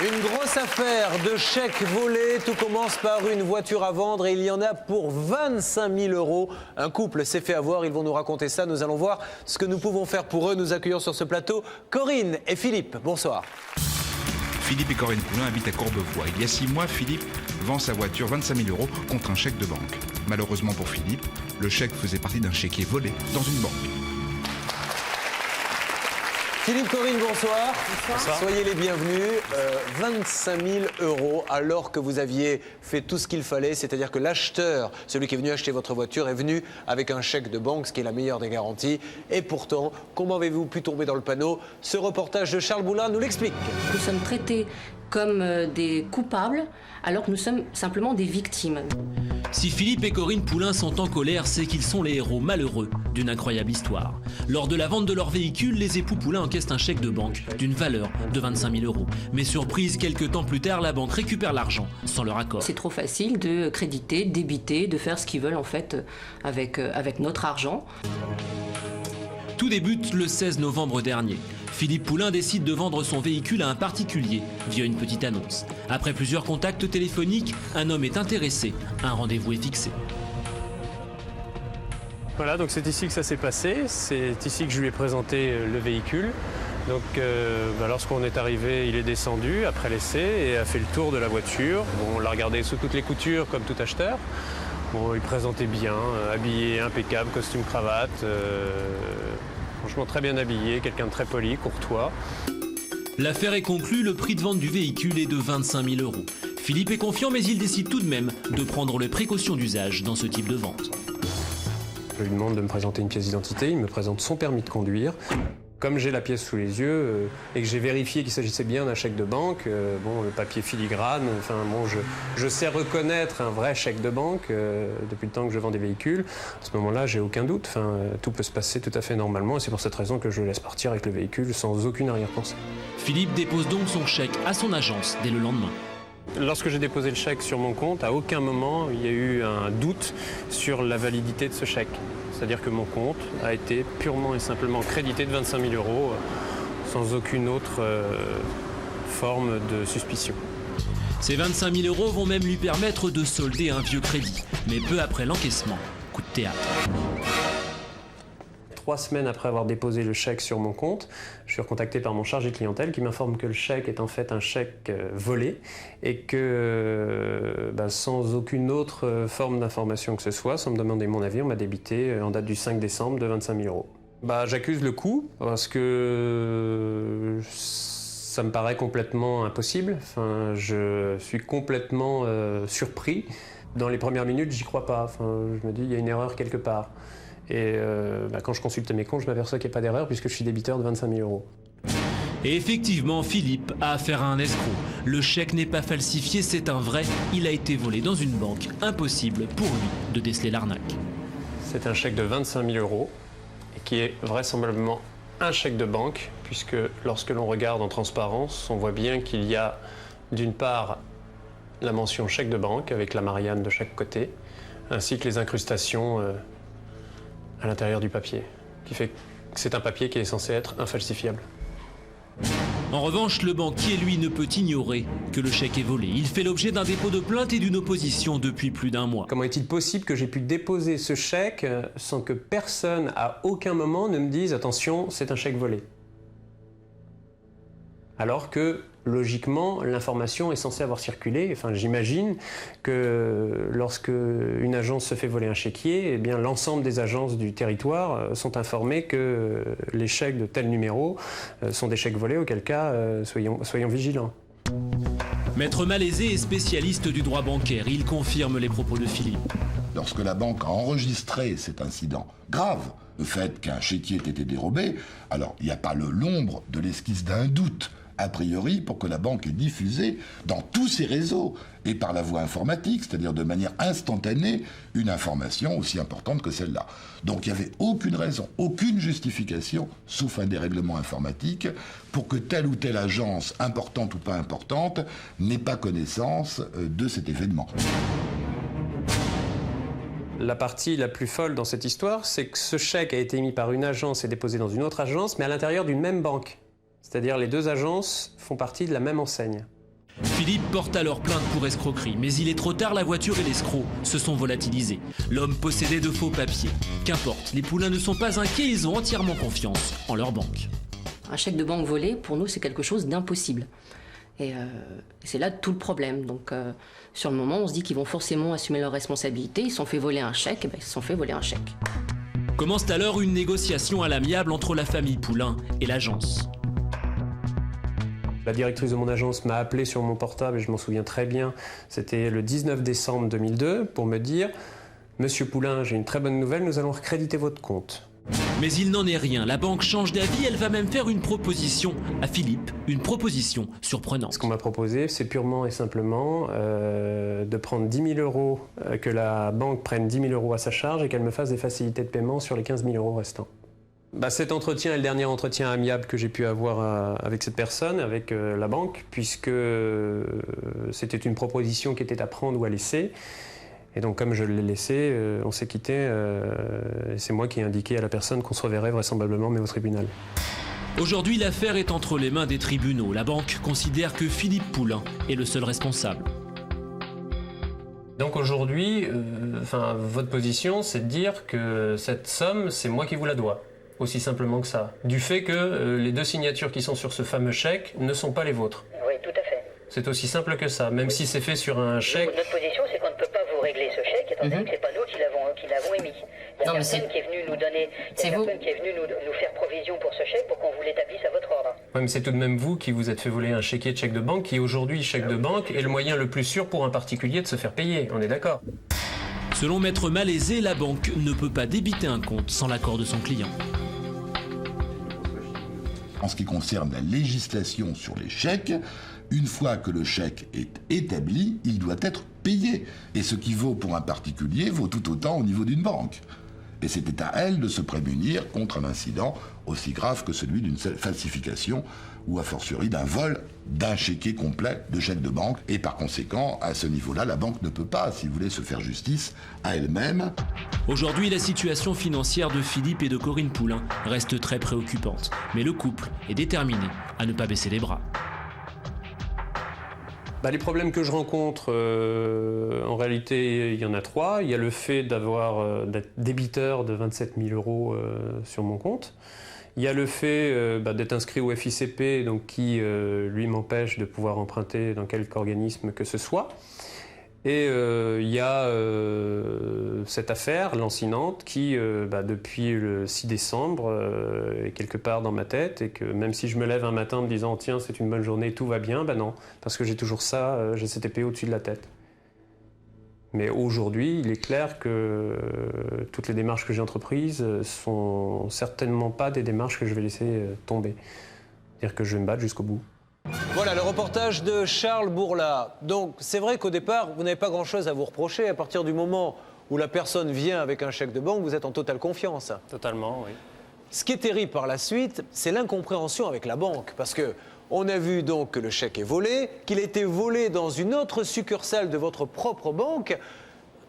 Une grosse affaire de chèques volés. Tout commence par une voiture à vendre et il y en a pour 25 000 €. Un couple s'est fait avoir, ils vont nous raconter ça. Nous allons voir ce que nous pouvons faire pour eux. Nous accueillons sur ce plateau Corinne et Philippe. Bonsoir. Philippe et Corinne Poulin habitent à Courbevoie. Il y a 6 mois, Philippe vend sa voiture 25 000 € contre un chèque de banque. Malheureusement pour Philippe, le chèque faisait partie d'un chéquier volé dans une banque. Philippe, Corinne, bonsoir. Bonsoir. Soyez les bienvenus. 25 000 € alors que vous aviez fait tout ce qu'il fallait, c'est-à-dire que l'acheteur, celui qui est venu acheter votre voiture, est venu avec un chèque de banque, ce qui est la meilleure des garanties. Et pourtant, comment avez-vous pu tomber dans le panneau? Ce reportage de Charles Boulin nous l'explique. Nous sommes traités comme des coupables alors que nous sommes simplement des victimes. Si Philippe et Corinne Poulin sont en colère, c'est qu'ils sont les héros malheureux d'une incroyable histoire. Lors de la vente de leur véhicule, les époux Poulin encaissent un chèque de banque d'une valeur de 25 000 €. Mais surprise, quelques temps plus tard, la banque récupère l'argent sans leur accord. C'est trop facile de créditer, de débiter, de faire ce qu'ils veulent en fait avec notre argent. Tout débute le 16 novembre dernier. Philippe Poulin décide de vendre son véhicule à un particulier via une petite annonce. Après plusieurs contacts téléphoniques, un homme est intéressé. Un rendez-vous est fixé. Voilà, donc c'est ici que ça s'est passé. C'est ici que je lui ai présenté le véhicule. Donc lorsqu'on est arrivé, il est descendu après l'essai et a fait le tour de la voiture. Bon, on l'a regardé sous toutes les coutures comme tout acheteur. Bon, il présentait bien, habillé, impeccable, costume, cravate. Franchement très bien habillé, quelqu'un de très poli, courtois. L'affaire est conclue, le prix de vente du véhicule est de 25 000 €. Philippe est confiant, mais il décide tout de même de prendre les précautions d'usage dans ce type de vente. Je lui demande de me présenter une pièce d'identité, il me présente son permis de conduire. Comme j'ai la pièce sous les yeux et que j'ai vérifié qu'il s'agissait bien d'un chèque de banque, le papier filigrane, je sais reconnaître un vrai chèque de banque depuis le temps que je vends des véhicules. À ce moment-là, j'ai aucun doute. Tout peut se passer tout à fait normalement et c'est pour cette raison que je le laisse partir avec le véhicule sans aucune arrière-pensée. Philippe dépose donc son chèque à son agence dès le lendemain. Lorsque j'ai déposé le chèque sur mon compte, à aucun moment il y a eu un doute sur la validité de ce chèque. C'est-à-dire que mon compte a été purement et simplement crédité de 25 000 € sans aucune autre forme de suspicion. Ces 25 000 € vont même lui permettre de solder un vieux crédit. Mais peu après l'encaissement, coup de théâtre. 3 semaines après avoir déposé le chèque sur mon compte, je suis recontacté par mon chargé de clientèle qui m'informe que le chèque est en fait un chèque volé et que sans aucune autre forme d'information que ce soit, sans me demander mon avis, on m'a débité en date du 5 décembre de 25 000 €. J'accuse le coup parce que ça me paraît complètement impossible. Je suis complètement surpris. Dans les premières minutes, j'y crois pas. Je me dis, il y a une erreur quelque part. Et quand je consulte mes comptes, je m'aperçois qu'il n'y a pas d'erreur puisque je suis débiteur de 25 000 €. Et effectivement, Philippe a affaire à un escroc. Le chèque n'est pas falsifié, c'est un vrai. Il a été volé dans une banque. Impossible pour lui de déceler l'arnaque. C'est un chèque de 25 000 € et qui est vraisemblablement un chèque de banque puisque lorsque l'on regarde en transparence, on voit bien qu'il y a d'une part la mention chèque de banque avec la Marianne de chaque côté, ainsi que les incrustations à l'intérieur du papier, qui fait que c'est un papier qui est censé être infalsifiable. En revanche, le banquier, lui, ne peut ignorer que le chèque est volé. Il fait l'objet d'un dépôt de plainte et d'une opposition depuis plus d'un mois. Comment est-il possible que j'ai pu déposer ce chèque sans que personne, à aucun moment, ne me dise « Attention, c'est un chèque volé ». Alors que, logiquement, l'information est censée avoir circulé. J'imagine que lorsque une agence se fait voler un chéquier, l'ensemble des agences du territoire sont informées que les chèques de tel numéro sont des chèques volés, auquel cas, soyons vigilants. Maître Malaisé est spécialiste du droit bancaire. Il confirme les propos de Philippe. Lorsque la banque a enregistré cet incident grave, le fait qu'un chéquier ait été dérobé, alors il n'y a pas l'ombre de l'esquisse d'un doute a priori pour que la banque ait diffusé dans tous ses réseaux et par la voie informatique, c'est-à-dire de manière instantanée, une information aussi importante que celle-là. Donc il n'y avait aucune raison, aucune justification, sauf un dérèglement informatique, pour que telle ou telle agence, importante ou pas importante, n'ait pas connaissance de cet événement. La partie la plus folle dans cette histoire, c'est que ce chèque a été émis par une agence et déposé dans une autre agence, mais à l'intérieur d'une même banque. C'est-à-dire les deux agences font partie de la même enseigne. Philippe porte alors plainte pour escroquerie, mais il est trop tard, la voiture et l'escroc se sont volatilisés. L'homme possédait de faux papiers. Qu'importe, les poulains ne sont pas inquiets, ils ont entièrement confiance en leur banque. Un chèque de banque volé, pour nous, c'est quelque chose d'impossible. Et c'est là tout le problème. Donc, sur le moment, on se dit qu'ils vont forcément assumer leurs responsabilités. Ils se sont fait voler un chèque, et ben, ils se sont fait voler un chèque. Commence alors une négociation à l'amiable entre la famille Poulain et l'agence. La directrice de mon agence m'a appelé sur mon portable, et je m'en souviens très bien, c'était le 19 décembre 2002, pour me dire « Monsieur Poulain, j'ai une très bonne nouvelle, nous allons recréditer votre compte ». Mais il n'en est rien, la banque change d'avis, elle va même faire une proposition à Philippe, une proposition surprenante. Ce qu'on m'a proposé, c'est purement et simplement de prendre 10 000 euros, que la banque prenne 10 000 euros à sa charge et qu'elle me fasse des facilités de paiement sur les 15 000 euros restants. Cet entretien est le dernier entretien amiable que j'ai pu avoir avec cette personne, avec la banque, puisque c'était une proposition qui était à prendre ou à laisser. Et donc comme je l'ai laissé, on s'est quitté, et c'est moi qui ai indiqué à la personne qu'on se reverrait vraisemblablement, mais au tribunal. Aujourd'hui, l'affaire est entre les mains des tribunaux. La banque considère que Philippe Poulain est le seul responsable. Donc aujourd'hui, votre position, c'est de dire que cette somme, c'est moi qui vous la dois. Aussi simplement que ça. Du fait que les 2 signatures qui sont sur ce fameux chèque ne sont pas les vôtres. Oui, tout à fait. C'est aussi simple que ça, même si c'est fait sur un chèque. Notre position, c'est qu'on ne peut pas vous régler ce chèque, étant donné que c'est pas nous qui l'avons émis. Il y a personne qui est venu nous donner, qui est venu nous faire provision pour ce chèque pour qu'on vous l'établisse à votre ordre. Oui, mais c'est tout de même vous qui vous êtes fait voler un chéquier de chèque de banque, qui aujourd'hui, chèque de banque, est le moyen le plus sûr pour un particulier de se faire payer. On est d'accord? Selon Maître Malaisé, la banque ne peut pas débiter un compte sans l'accord de son client. En ce qui concerne la législation sur les chèques, une fois que le chèque est établi, il doit être payé. Et ce qui vaut pour un particulier vaut tout autant au niveau d'une banque. Et c'était à elle de se prémunir contre un incident aussi grave que celui d'une falsification ou a fortiori d'un vol d'un chéquier complet de chèque de banque. Et par conséquent, à ce niveau-là, la banque ne peut pas, si vous voulez, se faire justice à elle-même. Aujourd'hui, la situation financière de Philippe et de Corinne Poulain reste très préoccupante. Mais le couple est déterminé à ne pas baisser les bras. Les problèmes que je rencontre, en réalité, il y en a 3. Il y a le fait d'être débiteur de 27 000 euros sur mon compte. Il y a le fait d'être inscrit au FICP, donc qui lui m'empêche de pouvoir emprunter dans quelque organisme que ce soit. Et il y a cette affaire lancinante qui, depuis le 6 décembre, est quelque part dans ma tête, et que même si je me lève un matin en me disant « Tiens, c'est une bonne journée, tout va bien », non, parce que j'ai toujours ça, j'ai cette épée au-dessus de la tête. Mais aujourd'hui, il est clair que toutes les démarches que j'ai entreprises sont certainement pas des démarches que je vais laisser tomber. C'est-à-dire que je vais me battre jusqu'au bout. Voilà le reportage de Charles Bourla. Donc c'est vrai qu'au départ, vous n'avez pas grand-chose à vous reprocher. À partir du moment où la personne vient avec un chèque de banque, vous êtes en totale confiance. Totalement, oui. Ce qui est terrible par la suite, c'est l'incompréhension avec la banque. Parce que on a vu donc que le chèque est volé, qu'il a été volé dans une autre succursale de votre propre banque.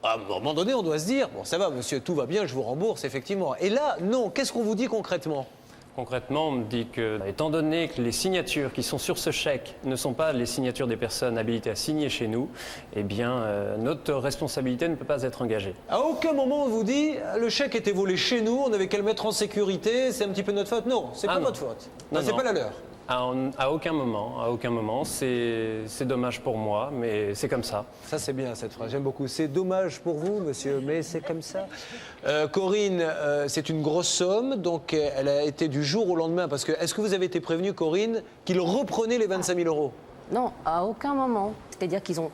À un moment donné, on doit se dire, bon ça va monsieur, tout va bien, je vous rembourse effectivement. Et là, non, qu'est-ce qu'on vous dit concrètement ? Concrètement, on me dit que, étant donné que les signatures qui sont sur ce chèque ne sont pas les signatures des personnes habilitées à signer chez nous, eh bien, notre responsabilité ne peut pas être engagée. À aucun moment on vous dit, le chèque était volé chez nous, on n'avait qu'à le mettre en sécurité, c'est un petit peu notre faute. Non, c'est pas votre faute. Non, c'est pas la leur. À aucun moment. C'est dommage pour moi, mais c'est comme ça. Ça, c'est bien, cette phrase. J'aime beaucoup. C'est dommage pour vous, monsieur, mais c'est comme ça. Corinne, c'est une grosse somme, donc elle a été du jour au lendemain. Parce que, est-ce que vous avez été prévenue, Corinne, qu'ils reprenaient les 25 000 euros ? Non, à aucun moment. C'est-à-dire qu'ils ont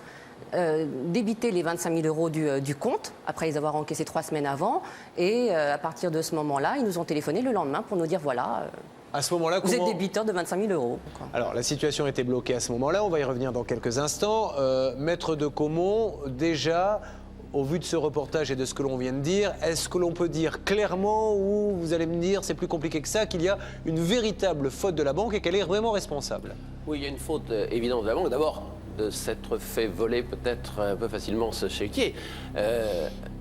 débité les 25 000 euros du compte, après les avoir encaissés 3 semaines avant. Et à partir de ce moment-là, ils nous ont téléphoné le lendemain pour nous dire, voilà... À ce moment-là, vous êtes débiteur de 25 000 euros. Alors, la situation était bloquée à ce moment-là. On va y revenir dans quelques instants. Maître de Caumont, déjà, au vu de ce reportage et de ce que l'on vient de dire, est-ce que l'on peut dire clairement, ou vous allez me dire, c'est plus compliqué que ça, qu'il y a une véritable faute de la banque et qu'elle est vraiment responsable ? Oui, il y a une faute évidente de la banque. D'abord, de s'être fait voler peut-être un peu facilement ce chéquier.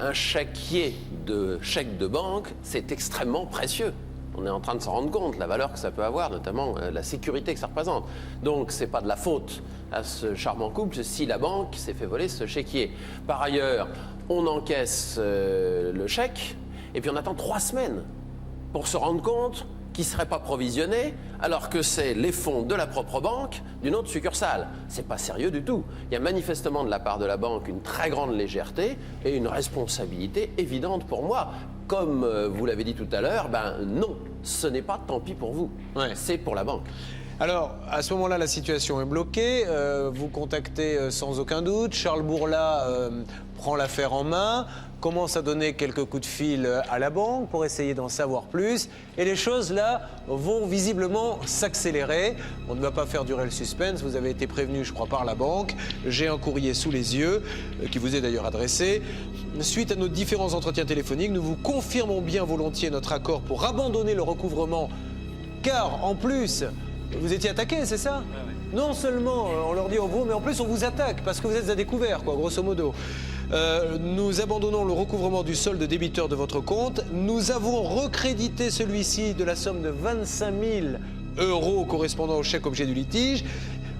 Un chéquier de chèque de banque, c'est extrêmement précieux. On est en train de s'en rendre compte, la valeur que ça peut avoir, notamment la sécurité que ça représente. Donc, c'est pas de la faute à ce charmant couple si la banque s'est fait voler ce chéquier. Par ailleurs, on encaisse le chèque et puis on attend 3 semaines pour se rendre compte qui ne serait pas provisionné, alors que c'est les fonds de la propre banque d'une autre succursale. C'est pas sérieux du tout. Il y a manifestement de la part de la banque une très grande légèreté et une responsabilité évidente pour moi. Comme vous l'avez dit tout à l'heure, ben non, ce n'est pas tant pis pour vous, c'est pour la banque. Alors, à ce moment-là, la situation est bloquée. Vous contactez sans aucun doute. Charles Bourla prend l'affaire en main, commence à donner quelques coups de fil à la banque pour essayer d'en savoir plus. Et les choses, là, vont visiblement s'accélérer. On ne va pas faire durer le suspense. Vous avez été prévenu, je crois, par la banque. J'ai un courrier sous les yeux, qui vous est d'ailleurs adressé. Suite à nos différents entretiens téléphoniques, nous vous confirmons bien volontiers notre accord pour abandonner le recouvrement. Car, en plus... Vous étiez attaqué, c'est ça? Non seulement on leur dit au revoir, mais en plus on vous attaque parce que vous êtes à découvert, quoi, grosso modo. Nous abandonnons le recouvrement du solde débiteur de votre compte. Nous avons recrédité celui-ci de la somme de 25 000 € correspondant au chèque objet du litige.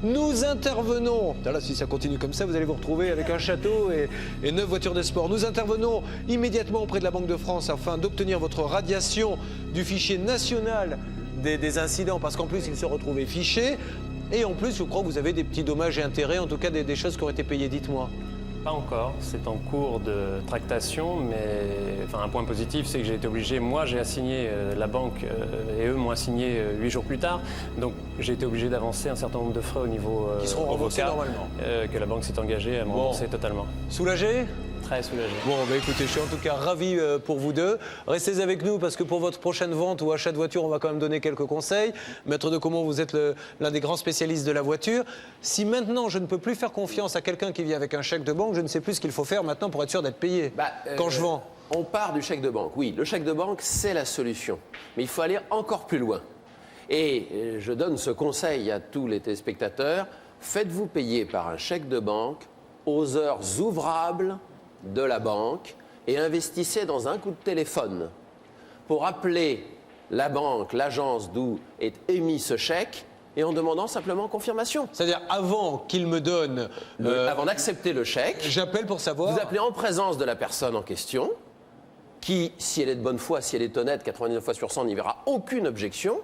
Nous intervenons, là, si ça continue comme ça, vous allez vous retrouver avec un château et 9 voitures de sport. Nous intervenons immédiatement auprès de la Banque de France afin d'obtenir votre radiation du fichier national des incidents, parce qu'en plus, il se retrouvait fiché. Et en plus, je crois que vous avez des petits dommages et intérêts, en tout cas des choses qui ont été payées. Dites-moi. Pas encore, c'est en cours de tractation, mais enfin, un point positif, c'est que j'ai été obligé, moi j'ai assigné la banque et eux m'ont assigné 8 jours plus tard, donc j'ai été obligé d'avancer un certain nombre de frais au niveau qui seront remboursés normalement. Que la banque s'est engagée à me rembourser totalement. Soulagé ? Très soulagé. Bon, bah écoutez, je suis en tout cas ravi pour vous deux. Restez avec nous parce que pour votre prochaine vente ou achat de voiture, on va quand même donner quelques conseils. Maître de Comont, vous êtes l'un des grands spécialistes de la voiture. Si maintenant je ne peux plus faire confiance à quelqu'un qui vient avec un chèque de banque, je ne sais plus ce qu'il faut faire maintenant pour être sûr d'être payé quand je vends. On part du chèque de banque. Oui, le chèque de banque, c'est la solution. Mais il faut aller encore plus loin. Et je donne ce conseil à tous les téléspectateurs. Faites-vous payer par un chèque de banque aux heures ouvrables de la banque et investissez dans un coup de téléphone pour appeler la banque, l'agence d'où est émis ce chèque et en demandant simplement confirmation. C'est-à-dire avant qu'il me donne... avant d'accepter le chèque, j'appelle pour savoir... Vous appelez en présence de la personne en question qui, si elle est de bonne foi, si elle est honnête, 99 fois sur 100 n'y verra aucune objection.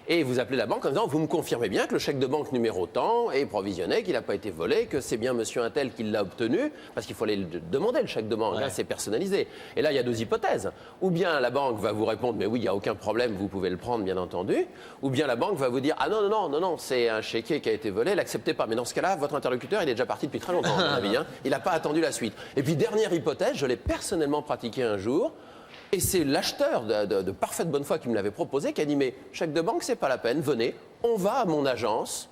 Et vous appelez la banque en disant, vous me confirmez bien que le chèque de banque numéro tant est provisionné, qu'il n'a pas été volé, que c'est bien monsieur untel qui l'a obtenu, parce qu'il faut aller demander le chèque de banque, là c'est personnalisé. Et là il y a 2 hypothèses. Ou bien la banque va vous répondre, mais oui, il n'y a aucun problème, vous pouvez le prendre bien entendu. Ou bien la banque va vous dire, ah non, c'est un chéquier qui a été volé, l'acceptez pas. Mais dans ce cas-là, votre interlocuteur, il est déjà parti depuis très longtemps, à mon avis, hein. Il n'a pas attendu la suite. Et puis dernière hypothèse, je l'ai personnellement pratiqué un jour. Et c'est l'acheteur de parfaite bonne foi qui me l'avait proposé, qui a dit, mais chèque de banque, c'est pas la peine, venez, on va à mon agence.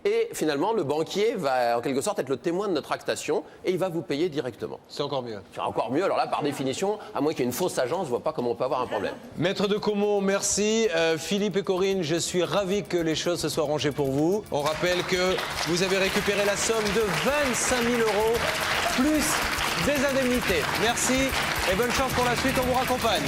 Et finalement, le banquier va en quelque sorte être le témoin de notre tractation et il va vous payer directement. C'est encore mieux. C'est encore mieux. Alors là, par définition, à moins qu'il y ait une fausse agence, je ne vois pas comment on peut avoir un problème. Maître de Comont, merci. Philippe et Corinne, je suis ravi que les choses se soient rangées pour vous. On rappelle que vous avez récupéré la somme de 25 000 € plus des indemnités. Merci et bonne chance pour la suite, on vous raccompagne.